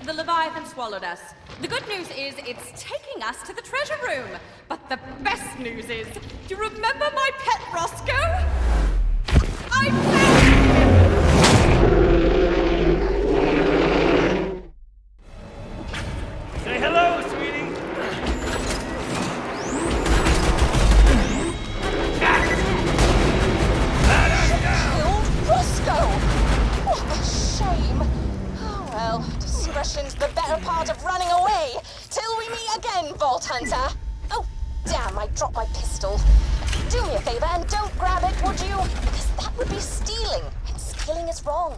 The Leviathan swallowed us. The good news is it's taking us to the treasure room. But the best news is, do you remember my pet Roscoe? I found him! Say hello, sweetie! Killed Roscoe! What a shame! Oh well, discretion's the better part of running away. Till we meet again, Vault Hunter. Oh, damn, I dropped my pistol. Do me a favor and don't grab it, would you? Because that would be stealing, and stealing is wrong.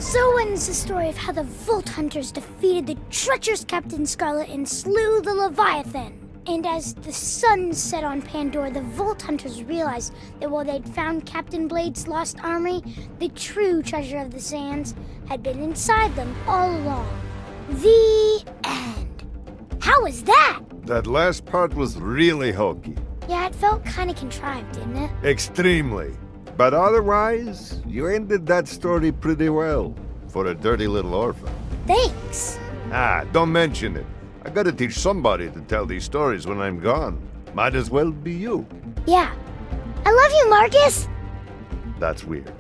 So ends the story of how the Vault Hunters defeated the treacherous Captain Scarlett and slew the Leviathan. And as the sun set on Pandora, the Vault Hunters realized that while they'd found Captain Blade's lost armory, the true treasure of the sands had been inside them all along. The end. How was that? That last part was really hokey. Yeah, it felt kind of contrived, didn't it? Extremely. But otherwise, you ended that story pretty well. For a dirty little orphan. Thanks. Ah, don't mention it. I gotta teach somebody to tell these stories when I'm gone. Might as well be you. Yeah. I love you, Marcus! That's weird.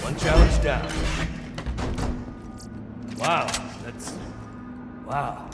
One challenge down. Wow, that's... wow.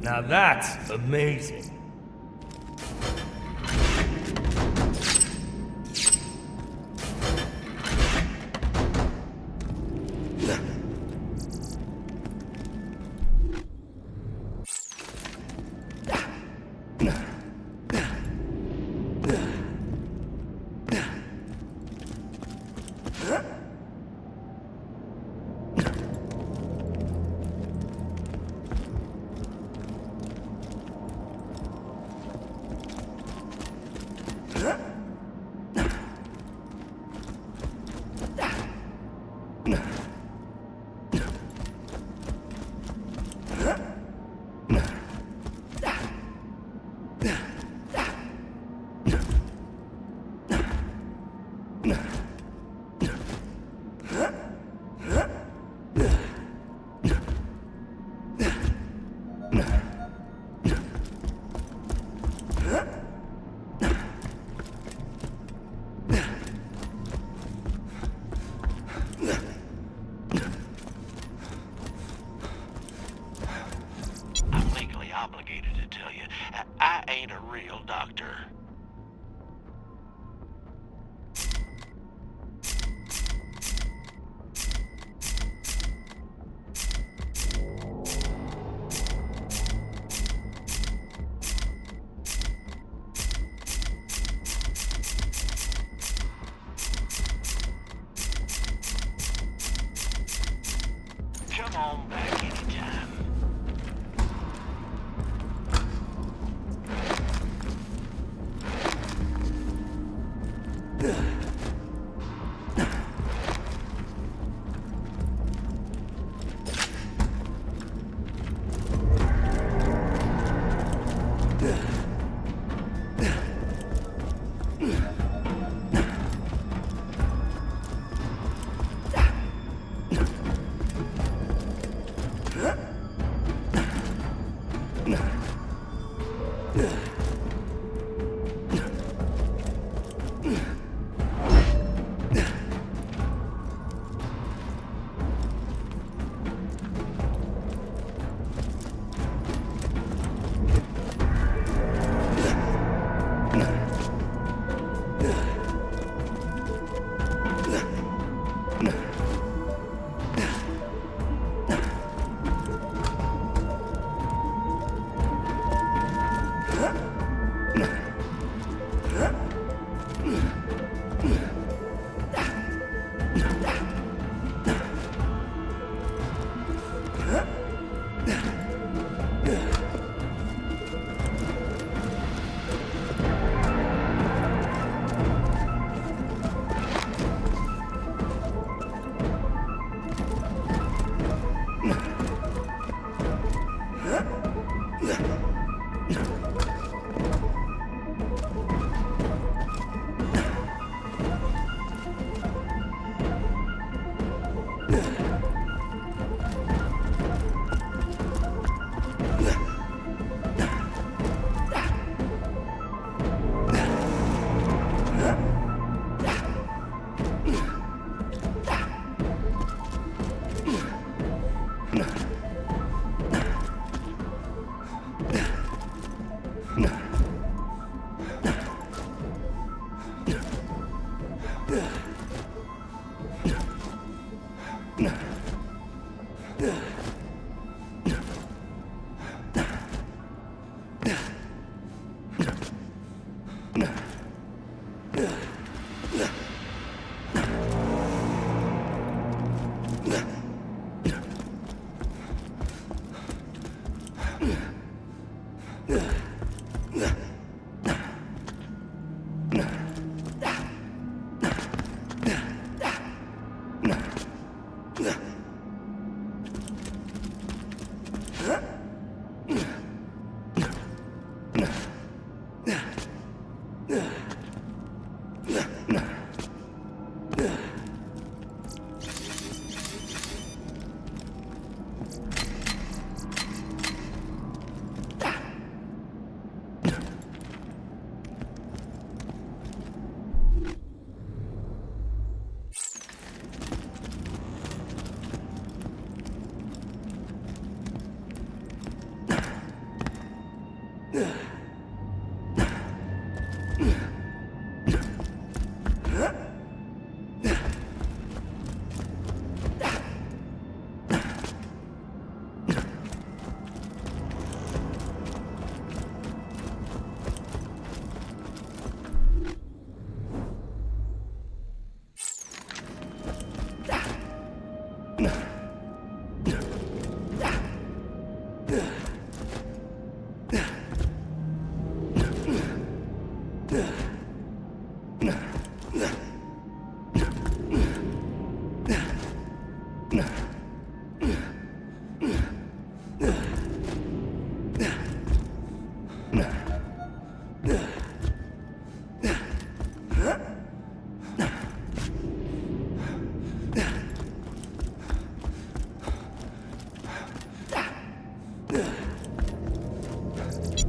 Now that's amazing. Obligated to tell you, I ain't a real doctor. Come on back anytime.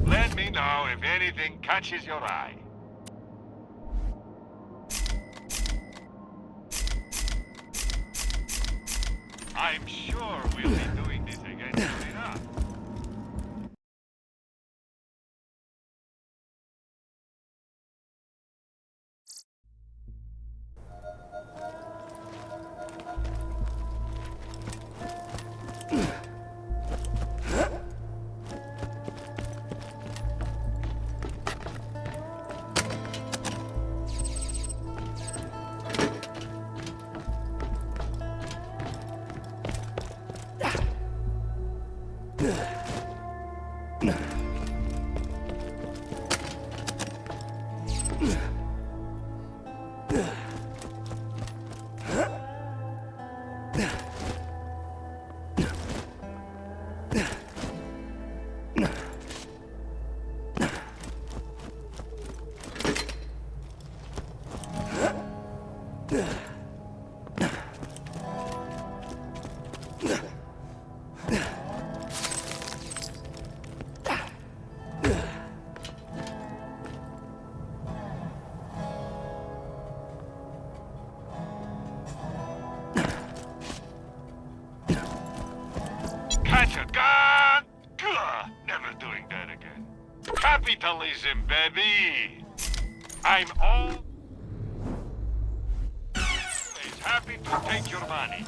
Let me know if anything catches your eye. I'm sure we'll be doing this again soon enough. Catch a gun! Gah, never doing that again. Capitalism, baby! I'm always happy to take your money.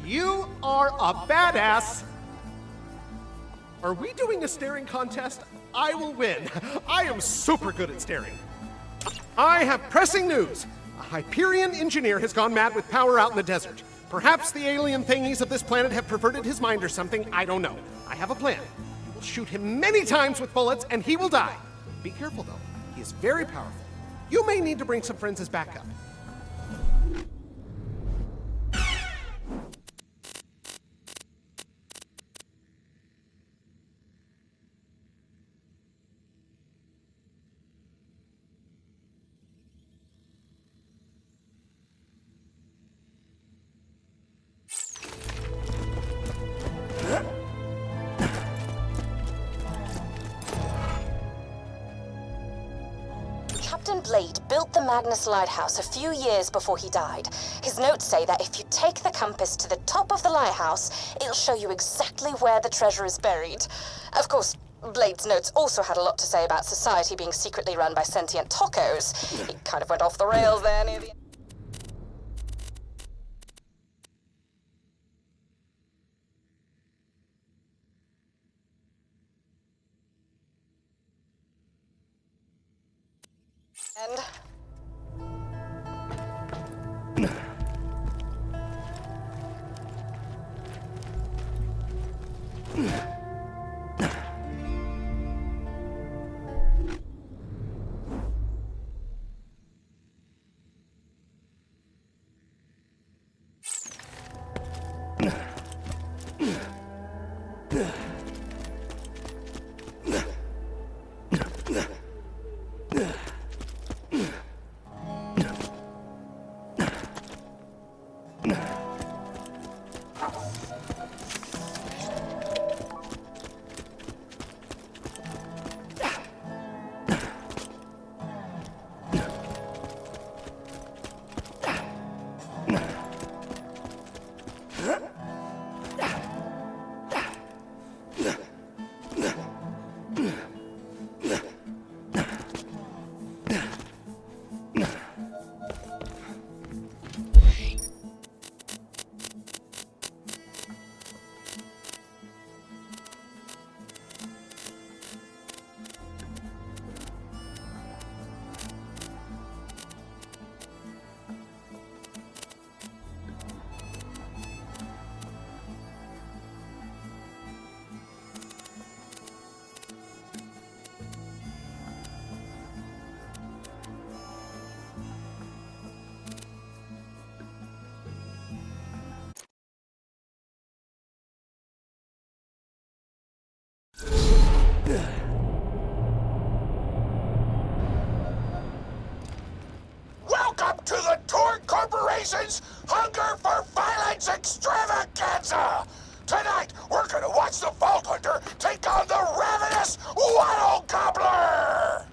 You are a badass! Are we doing a staring contest? I will win. I am super good at staring. I have pressing news. A Hyperion engineer has gone mad with power out in the desert. Perhaps the alien thingies of this planet have perverted his mind or something. I don't know. I have a plan. We will shoot him many times with bullets and he will die. Be careful though. He is very powerful. You may need to bring some friends as backup. Captain Blade built the Magnus Lighthouse a few years before he died. His notes say that if you take the compass to the top of the lighthouse, it'll show you exactly where the treasure is buried. Of course, Blade's notes also had a lot to say about society being secretly run by sentient tacos. He kind of went off the rails there near the end. Welcome to the Torn Corporation's Hunger for Violence Extravaganza! Tonight, we're gonna watch the Vault Hunter take on the ravenous Waddle Gobbler!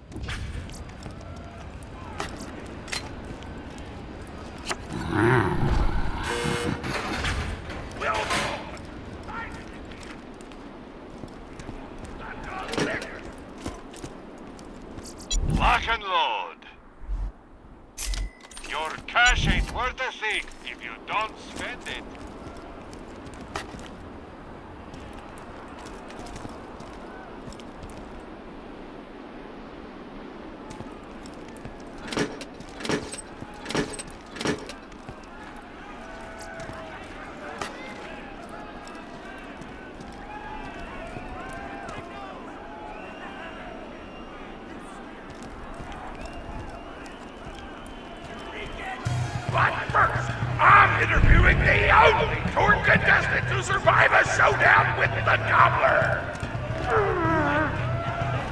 Lock and load. Your cash ain't worth a thing if you don't spend it. But first, I'm interviewing the only Torn contestant to survive a showdown with the Gobbler!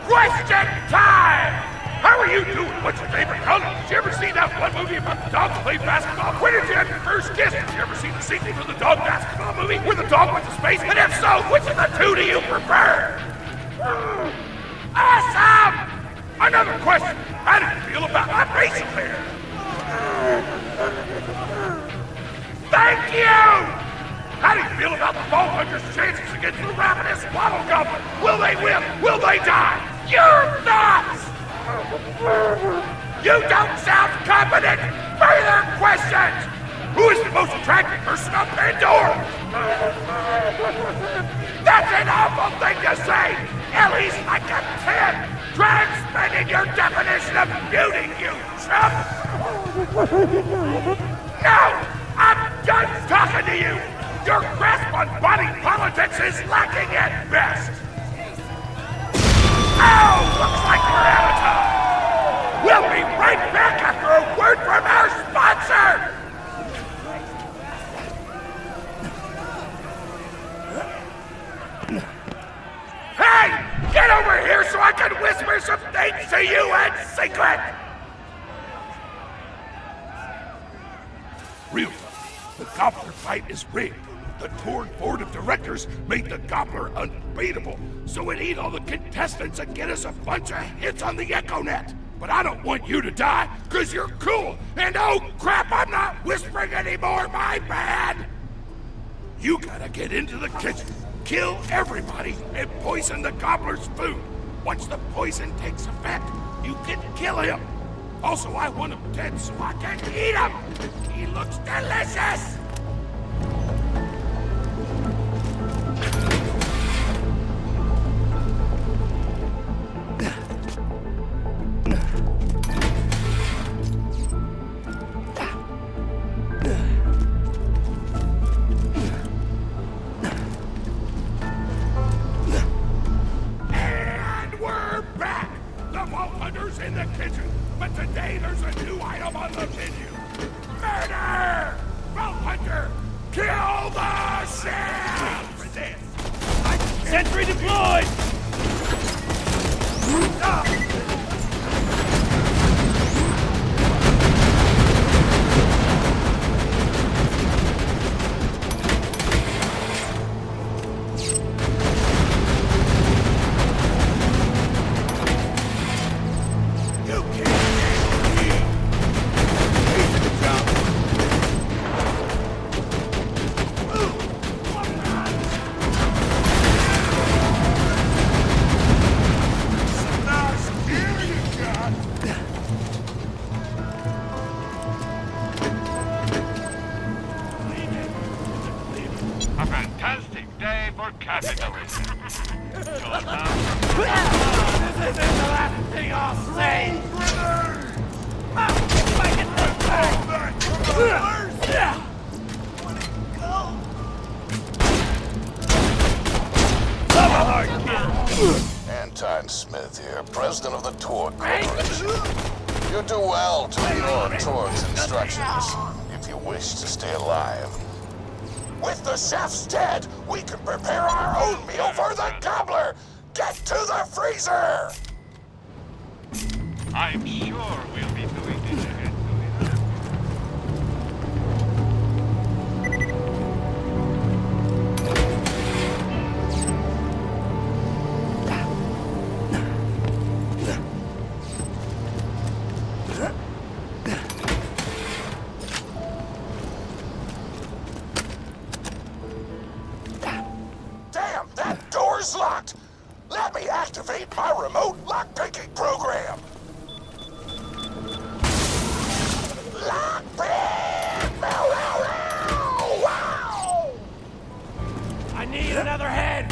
Question time! How are you doing? What's your favorite color? Did you ever see that one movie about the dog that played basketball? When did you have your first kiss? Did you ever see the sequel to the dog basketball movie where the dog went to space? And if so, which of the two do you prefer? Awesome! Another question. How did you feel about my facial hair? Thank you! How do you feel about the Vault Hunter's chances against the ravenous Waddle Gobbler? Will they win? Will they die? Your thoughts! You don't sound confident! Further questions! Who is the most attractive person on Pandora? That's an awful thing to say! Ellie's like a 10! Try expanding your definition of beauty, you chump! No! I'm done talking to you! Your grasp on body politics is lacking at best! Oh, looks like we're out of time! We'll be right back after a word from our sponsor! Hey! Get over here so I can whisper some things to you in secret! Real tough. The Gobbler fight is rigged. The Torn Board of Directors made the Gobbler unbeatable, so it ate all the contestants and get us a bunch of hits on the EchoNet. But I don't want you to die, cause you're cool, and oh crap, I'm not whispering anymore, my bad! You gotta get into the kitchen, Kill everybody and poison the gobbler's food. Once the poison takes effect, you can kill him. Also, I want him dead so I can eat him. He looks delicious. In the kitchen, but today there's a new item on the menu. Murder! Vault Hunter, kill the chef! For this. Sentry deployed! A fantastic day for capitalism. This isn't the last thing I'll say! If I can look back! I'm a hard kid! Anton Smith here, president of the Torg Corporation. You do well to ignore Torg's instructions if you wish to stay alive. With the chef's dead, we can prepare our own meal for the gobbler! Get to the freezer! I'm sure we'll be doing this again. Damn, that door's locked! Let me activate my remote lockpicking program! Lockpick! Wow! I need another head!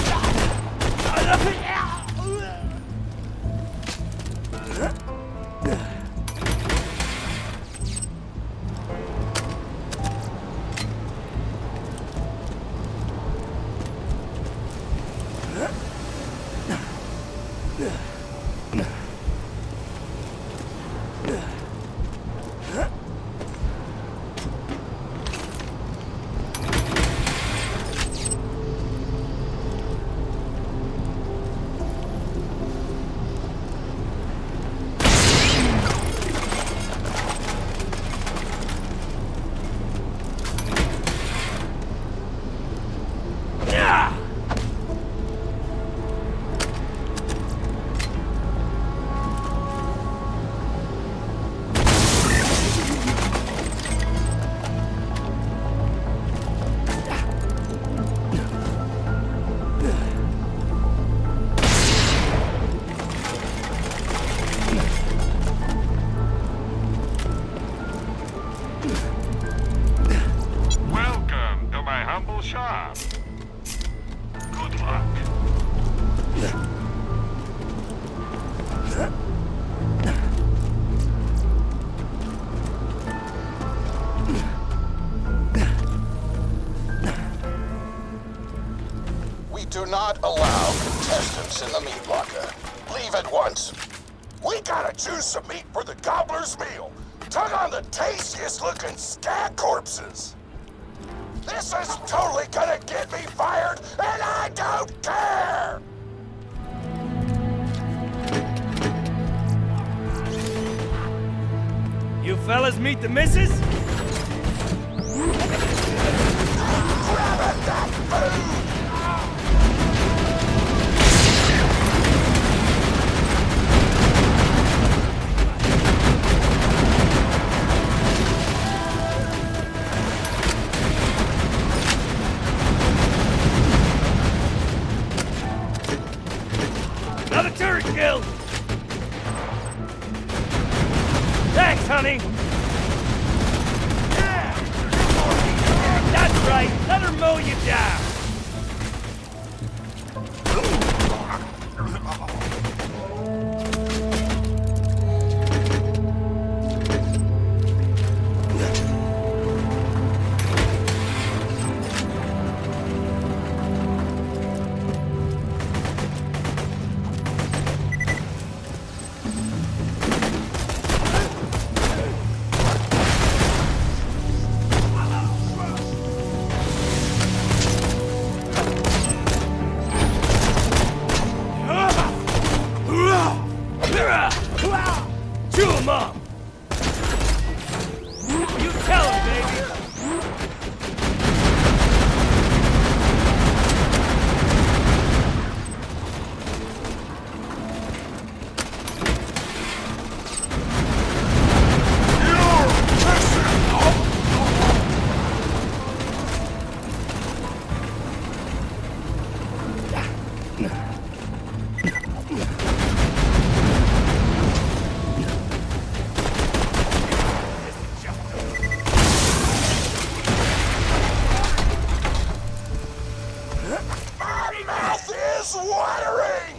Welcome to my humble shop. Good luck. We do not allow contestants in the meat locker. Leave at once. We gotta choose some meat for the gobbler's meal. Tug on the tastiest looking scab corpses. This is totally gonna get me fired, and I don't care! You fellas meet the missus? Grabbing that food! Third kill! Thanks, honey! Yeah! That's right! Let her mow you down! Chew 'em up! You tell him, baby! My mouth is watering!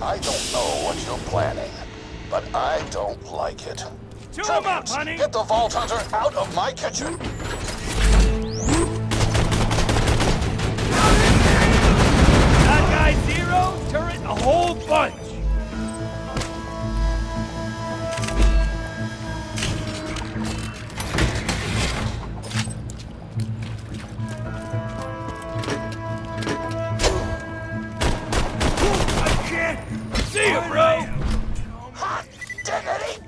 I don't know what you're planning, but I don't like it. Chew 'em up, Tributes, honey! get the Vault Hunter out of my kitchen! That guy zero, turret a whole bunch! I can't see you, bro! Hot diggity!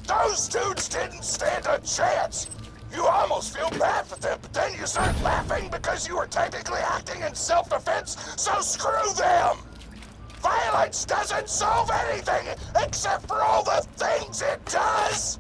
Those dudes didn't stand a chance! You almost feel bad for them, but then you start laughing because you were technically acting in self-defense, so screw them! Violence doesn't solve anything except for all the things it does!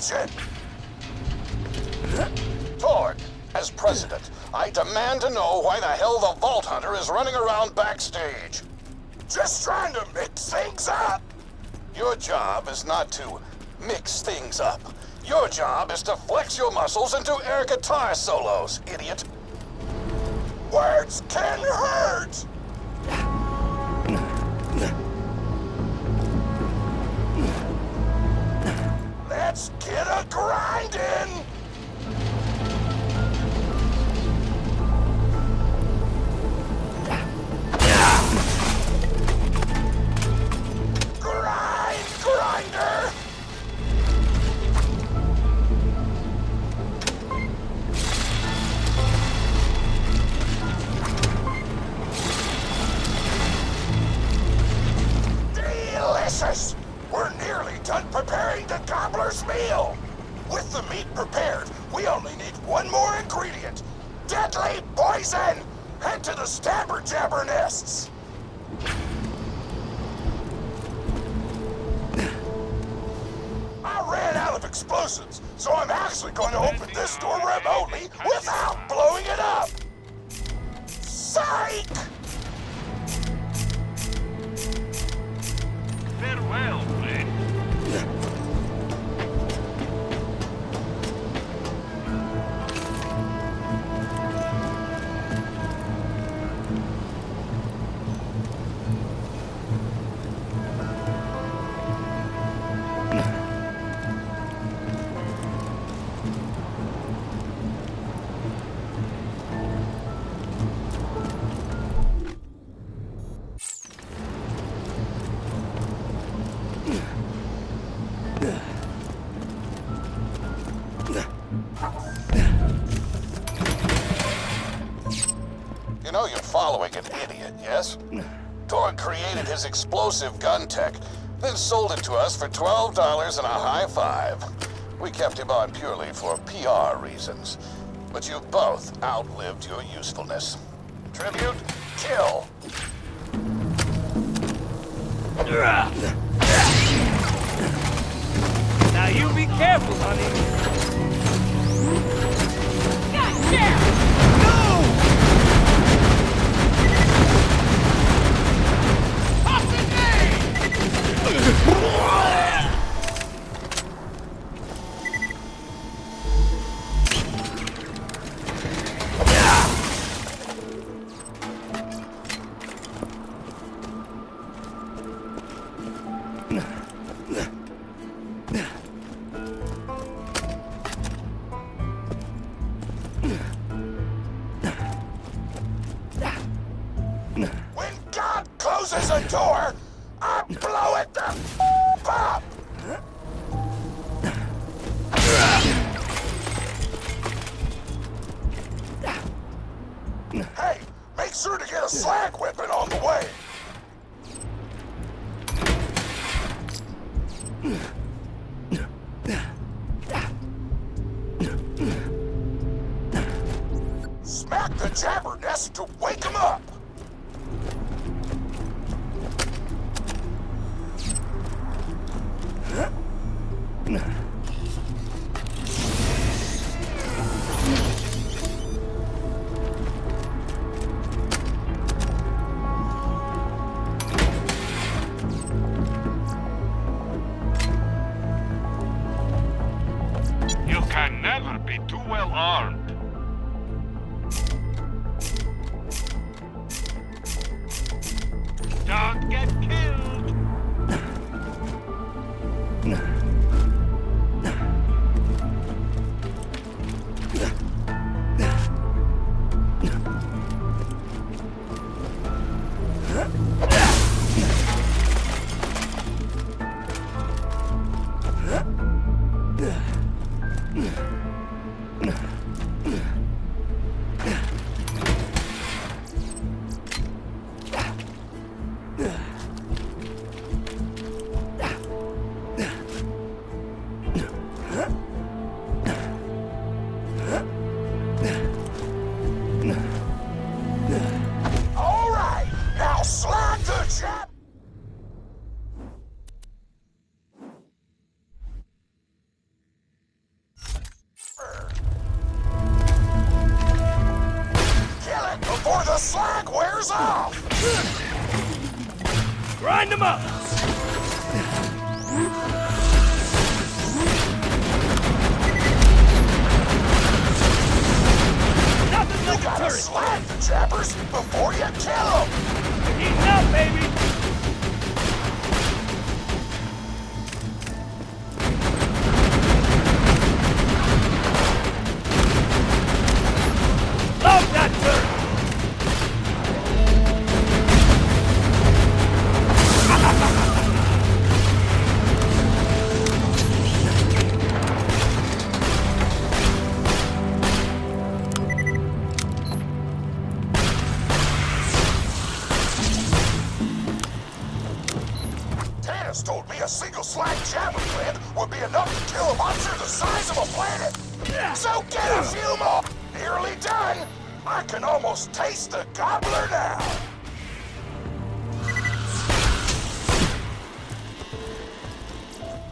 attention! Torg, as president, I demand to know why the hell the Vault Hunter is running around backstage. Just trying to mix things up. Your job is not to mix things up. Your job is to flex your muscles and do air guitar solos, idiot. Words can hurt! Let's get a grindin'! Grinder! Delicious! We're nearly done preparing the gobbler's meal! With the meat prepared, we only need one more ingredient. Deadly poison! Head to the stabber jabber nests! I ran out of explosives, so I'm actually going to open this door remotely without blowing it up! Psych! Farewell, friend. You know you're following an idiot, yes? Torg created his explosive gun tech, then sold it to us for $12 and a high five. We kept him on purely for PR reasons. But you both outlived your usefulness. Tribute, kill. Now you be careful, honey. When God closes a door, I blow it the up! Hey, make sure to get a slag weapon on the way! Smack the jabber nest to wake him up! You can never be too well armed. Don't get killed! off! Grind them up! Nothing like a Gotta turret! slap the trappers before you kill them! Heating up, baby! Load that turret! Tannis told me a single slag jabber plant would be enough to kill a monster the size of a planet. So get a few more. Nearly done. I can almost taste the gobbler now.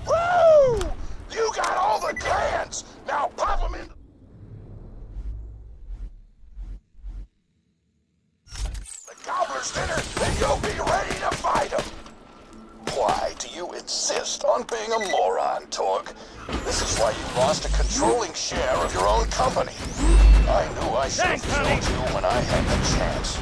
Woo! You got all the glands. Now pop them in. The gobbler's dinner, and you'll be ready to fight him. Why do you insist on being a moron, Torg? This is why you lost a controlling share of your own company. I knew I should have Thanks, killed you when I had the chance.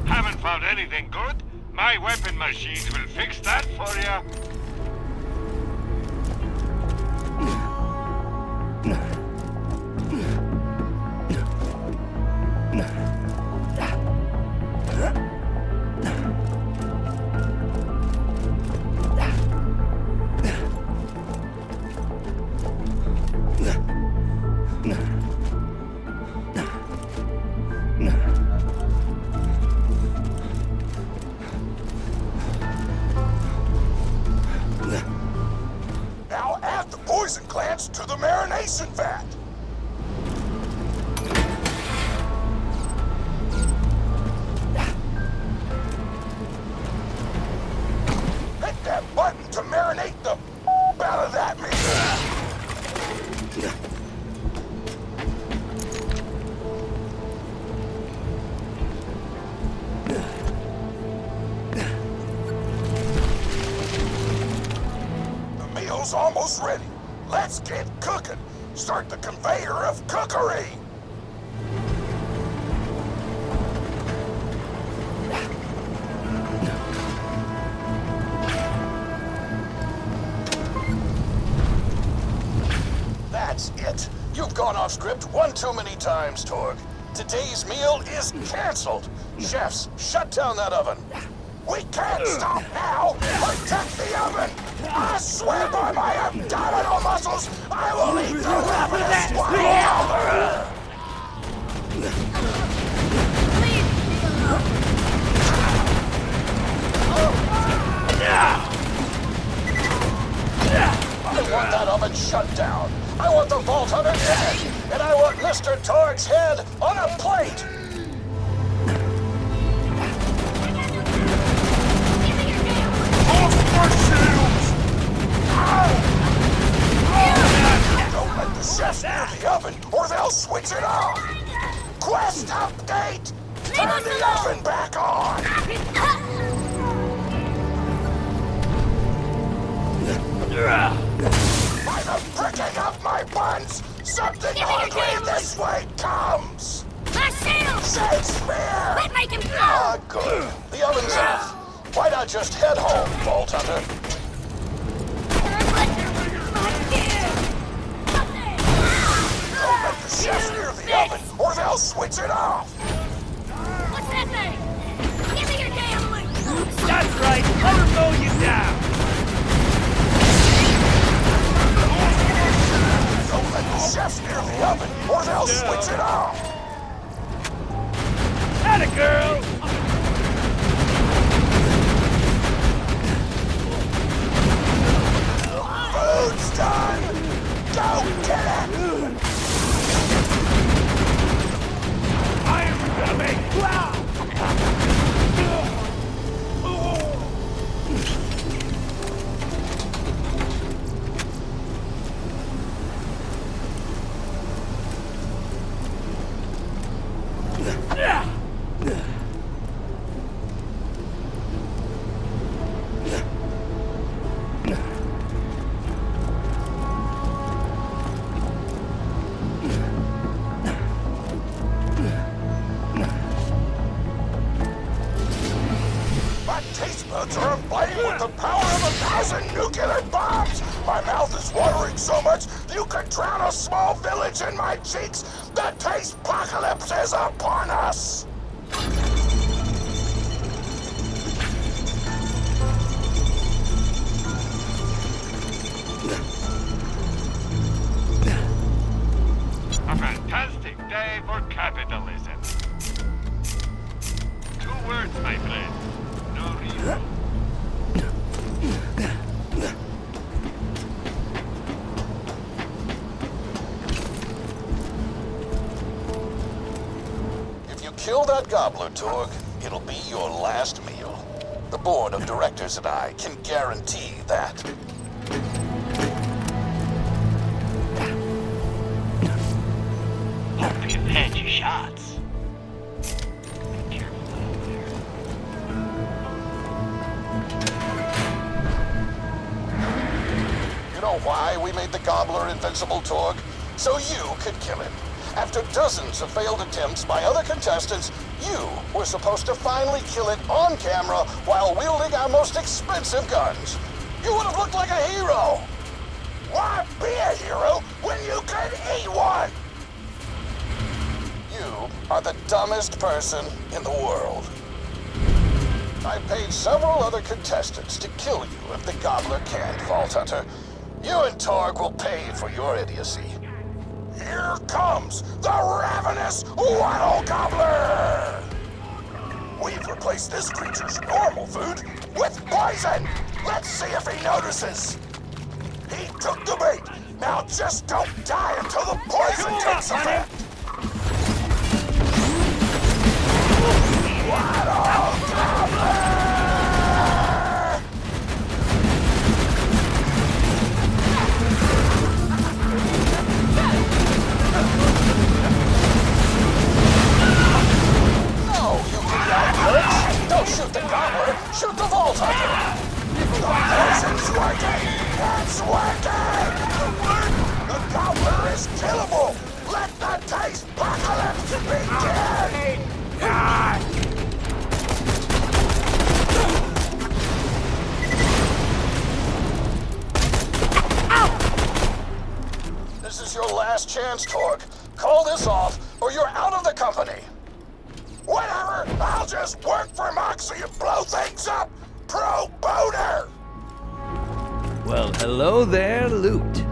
Haven't found anything good? My weapon machines will fix that for you. Now add the poison glands to the marination vat. Hit that button to marinate the out of that meat. The meal's almost ready. Let's get cooking. Start the conveyor of cookery. That's it. You've gone off script one too many times, Torg. Today's meal is canceled. Chefs, shut down that oven. We can't stop now! Protect the oven! I swear by my abdominal muscles, I will eat the ravenous wild. I want that oven shut down. I want the Vault Hunter dead. And I want Mr. Torg's head on a plate. Don't let the chefs near the oven, or they'll switch it off. Quest update! Turn the oven back on! By the pricking of my buns, something hungry this way comes! My shield! Shakespeare! Quit making blood! Ah, good. The oven's off. Why not just head home, Vault Hunter? Don't let the chefs near the oven, or they'll switch it off! What's that thing? Give me your damn loot! That's right! Let her mow you down! Now switch it off! Atta girl! Food's done! Go get it! I am coming! My taste buds are aflame with the power of 1,000 nuclear bombs! My mouth is watering so much you could drown a small village in my cheeks! The taste apocalypse is upon us! A fantastic day for capitalism. 2 words, my friend. No reason. If you kill that gobbler, Torg, it'll be your last meal. The board of directors and I can guarantee that. Hope you've had your shots. Be careful out there. You know why we made the gobbler invincible, Torg? So you could kill him. After dozens of failed attempts by other contestants, you were supposed to finally kill it on camera while wielding our most expensive guns. You would have looked like a hero. Why be a hero when you can eat one? You are the dumbest person in the world. I paid several other contestants to kill you if the gobbler can't, Vault Hunter. You and Torg will pay for your idiocy. Here comes the ravenous Waddle Gobbler! We've replaced this creature's normal food with poison! Let's see if he notices! He took the bait! Now just don't die until the poison takes effect! Waddle Gobbler! Don't shoot the gobbler! Shoot the Vault Hunter! The poison's working! It's working! The gobbler is killable! Let the taste apocalypse begin! This is your last chance, Torg. Call this off, or you're out of the company. Whatever! I'll just work for Moxie and blow things up! Pro boner! Well, hello there, Loot.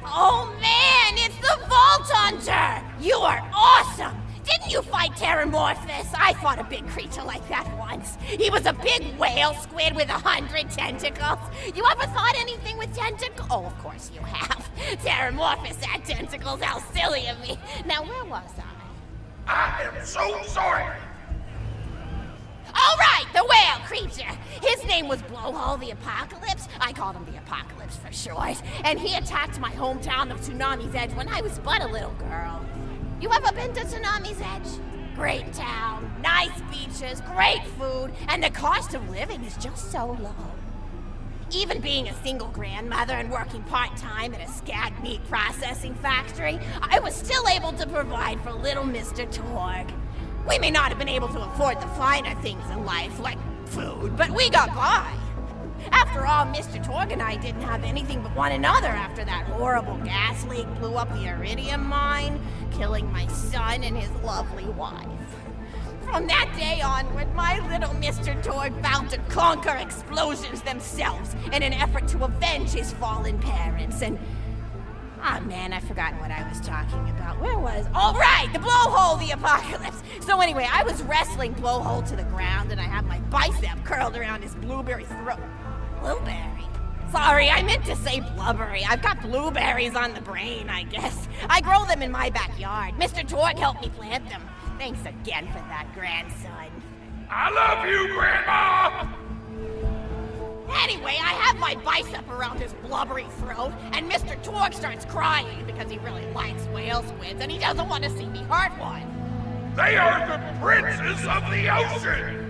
Oh man, it's the Vault Hunter! You are awesome! Didn't you fight Terramorphous? I fought a big creature like that once. He was a big whale squid with 100 tentacles. You ever thought anything with tentacles? Oh, of course you have. Terramorphous had tentacles, how silly of me. Now, where was I? I am so sorry. All right, the whale creature. His name was Blowhole the Apocalypse. I called him the Apocalypse for short. And he attacked my hometown of Tsunami's Edge when I was but a little girl. You ever been to Tsunami's Edge? Great town, nice beaches, great food, and the cost of living is just so low. Even being a single grandmother and working part-time at a skag meat processing factory, I was still able to provide for little Mr. Torg. We may not have been able to afford the finer things in life, like food, but we got by. After all, Mr. Torg and I didn't have anything but one another after that horrible gas leak blew up the iridium mine, killing my son and his lovely wife. From that day onward, my little Mr. Torg vowed to conquer explosions themselves in an effort to avenge his fallen parents, and... Ah, man, I've forgotten what I was talking about. Where was... Oh, right! The Blowhole the Apocalypse! So anyway, I was wrestling Blowhole to the ground, and I had my bicep curled around his blueberry throat. Blueberry? Sorry, I meant to say blubbery. I've got blueberries on the brain, I guess. I grow them in my backyard. Mr. Torg helped me plant them. Thanks again for that, grandson. I love you, Grandma! Anyway, I have my bicep around his blubbery throat, and Mr. Torg starts crying because he really likes whale squids, and he doesn't want to see me hurt one. They are the princes of the ocean!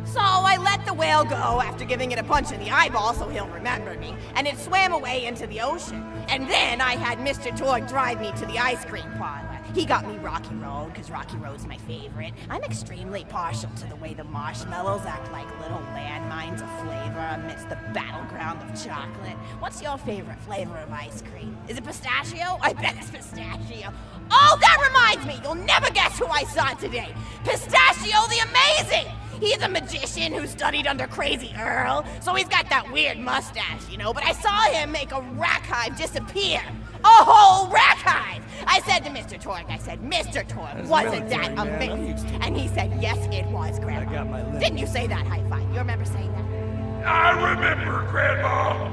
So I let the whale go after giving it a punch in the eyeball so he'll remember me, and it swam away into the ocean. And then I had Mr. Torg drive me to the ice cream parlor. He got me Rocky Road, because Rocky Road's my favorite. I'm extremely partial to the way the marshmallows act like little landmines of flavor amidst the battleground of chocolate. What's your favorite flavor of ice cream? Is it pistachio? I bet it's pistachio. Oh, that reminds me! You'll never guess who I saw today! Pistachio the Amazing! He's a magician who studied under Crazy Earl, so he's got that weird mustache, you know, but I saw him make a rack hive disappear. A whole rack hive! I said to Mr. Torg, Mr. Torg, wasn't that amazing? And he said, yes, it was, Grandma. I got my lip. Didn't you say that high five? You remember saying that? I remember, Grandma!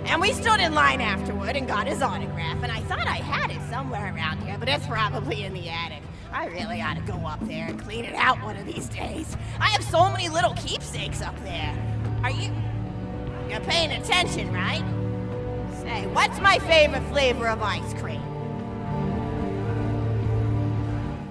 And we stood in line afterward and got his autograph, and I thought I had it somewhere around here, but it's probably in the attic. I really ought to go up there and clean it out one of these days. I have so many little keepsakes up there. You're paying attention, right? Say, what's my favorite flavor of ice cream?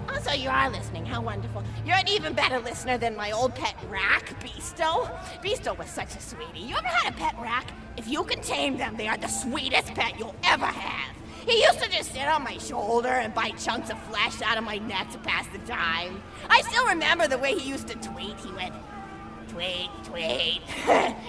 Oh, so you are listening, how wonderful. You're an even better listener than my old pet rack, Beasto. Beasto was such a sweetie. You ever had a pet rack? If you can tame them, they are the sweetest pet you'll ever have. He used to just sit on my shoulder and bite chunks of flesh out of my neck to pass the time. I still remember the way he used to tweet. He went, tweet, tweet.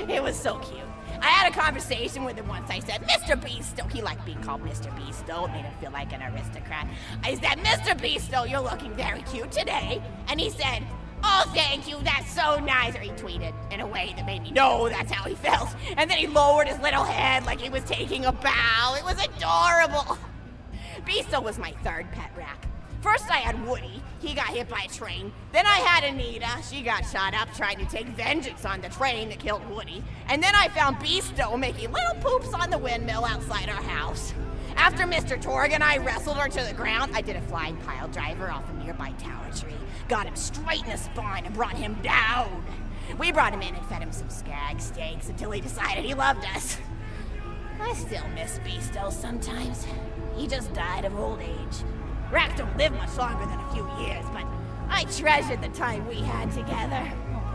It was so cute. I had a conversation with him once. I said, Mr. Beasto. He liked being called Mr. Beasto. It made him feel like an aristocrat. I said, Mr. Beasto, you're looking very cute today. And he said, oh, thank you, that's so nice. Or he tweeted in a way that made me know that's how he felt. And then he lowered his little head like he was taking a bow. It was adorable. Beasto was my third pet rack. First I had Woody. He got hit by a train. Then I had Anita. She got shot up trying to take vengeance on the train that killed Woody. And then I found Beasto making little poops on the windmill outside our house. After Mr. Torg and I wrestled her to the ground, I did a flying pile driver off a nearby tower tree. Got him straight in the spine and brought him down. We brought him in and fed him some skag steaks until he decided he loved us. I still miss Beasto sometimes. He just died of old age. Racks don't live much longer than a few years, but I treasured the time we had together.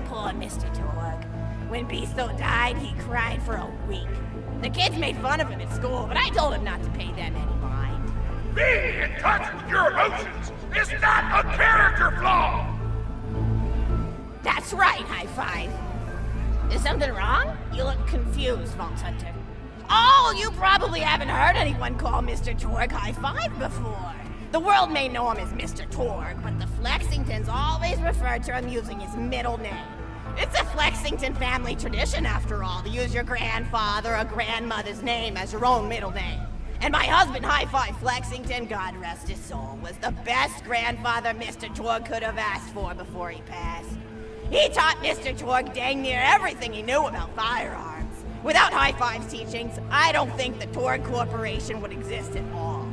Poor Mr. Torg. When Beasto died, he cried for a week. The kids made fun of him at school, but I told him not to pay them any mind. Being in touch with your emotions is not a character flaw! That's right, High Five. Is something wrong? You look confused, Vault Hunter. Oh, you probably haven't heard anyone call Mr. Torg High Five before. The world may know him as Mr. Torg, but the Flexingtons always refer to him using his middle name. It's a Flexington family tradition, after all, to use your grandfather or grandmother's name as your own middle name. And my husband, High Five Flexington, God rest his soul, was the best grandfather Mr. Torg could have asked for before he passed. He taught Mr. Torg dang near everything he knew about firearms. Without High Five's teachings, I don't think the Torg Corporation would exist at all.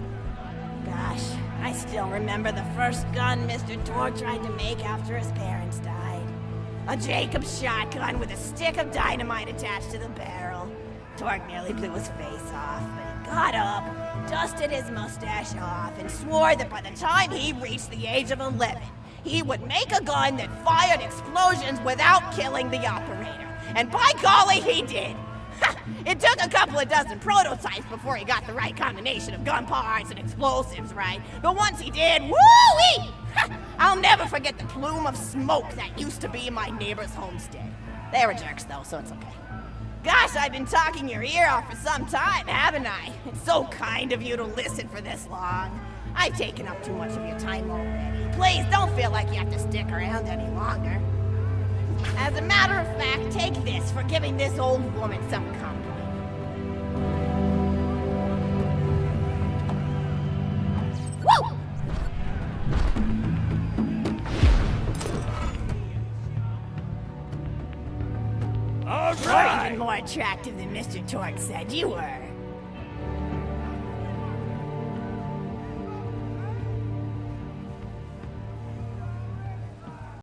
Gosh, I still remember the first gun Mr. Torg tried to make after his parents died. A Jacobs shotgun with a stick of dynamite attached to the barrel. Torg nearly blew his face off, but he got up, dusted his mustache off, and swore that by the time he reached the age of 11, he would make a gun that fired explosions without killing the operator. And by golly, he did! It took a couple of dozen prototypes before he got the right combination of gun parts and explosives right. But once he did, woo-wee! I'll never forget the plume of smoke that used to be in my neighbor's homestead. They were jerks though, so it's okay. Gosh, I've been talking your ear off for some time, haven't I? It's so kind of you to listen for this long. I've taken up too much of your time already. Please don't feel like you have to stick around any longer. As a matter of fact, take this for giving this old woman some company. Woo! All You're right. even more attractive than Mr. Torg said you were.